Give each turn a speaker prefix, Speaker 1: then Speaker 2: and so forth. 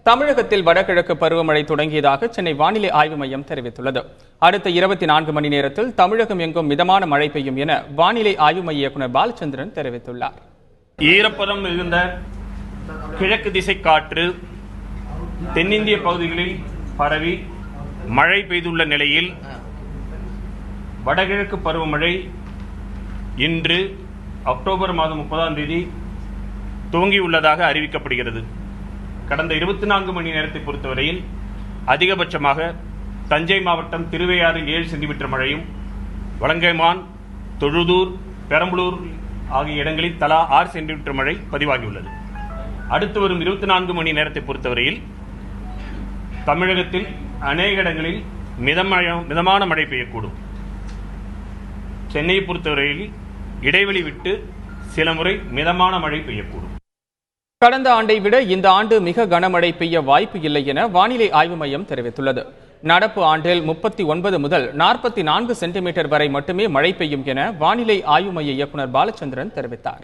Speaker 1: தமிழகத்தில் வடகிழக்கு பருவமழை தொடங்கியதாக சென்னை வானிலை ஆய்வு மையம் தெரிவித்துள்ளது. அடுத்த 24 மணி நேரத்தில் தமிழகம் எங்கும் மிதமான மழை பெய்யும் என வானிலை ஆய்வு மைய இயக்குநர் பாலச்சந்திரன் தெரிவித்துள்ளார்.
Speaker 2: ஈரப்பதம் மிகுந்த கிழக்கு திசை காற்று தென்னிந்திய பகுதிகளில் பரவி மழை பெய்துள்ள நிலையில் வடகிழக்கு பருவமழை இன்று அக்டோபர் மாதம் 30ஆம் தேதி துவங்கியுள்ளதாக அறிவிக்கப்படுகிறது. கடந்த 24 மணி நேரத்தை பொறுத்தவரையில் அதிகபட்சமாக தஞ்சை மாவட்டம் திருவையாறு 7 சென்டிமீட்டர் மழையும், வலங்கைமான், தொழுதூர், பெரம்பலூர் ஆகிய இடங்களில் தலா 6 சென்டிமீட்டர் மழை பதிவாகியுள்ளது. அடுத்து வரும் 24 மணி நேரத்தை பொறுத்தவரையில் தமிழகத்தில் அநேக இடங்களில் மிதமான மழை பெய்யக்கூடும். சென்னையை பொறுத்தவரையில் இடைவெளி விட்டு சில முறை மிதமான மழை பெய்யக்கூடும்.
Speaker 1: கடந்த ஆண்டை விட இந்த ஆண்டு மிக கனமழை பெய்ய வாய்ப்பு இல்லை என வானிலை ஆய்வு மையம் தெரிவித்துள்ளது. நடப்பு ஆண்டில் 39 முதல் 44 சென்டிமீட்டர் வரை மட்டுமே மழை பெய்யும் என வானிலை ஆய்வு மைய இயக்குநர் பாலச்சந்திரன் தெரிவித்தார்.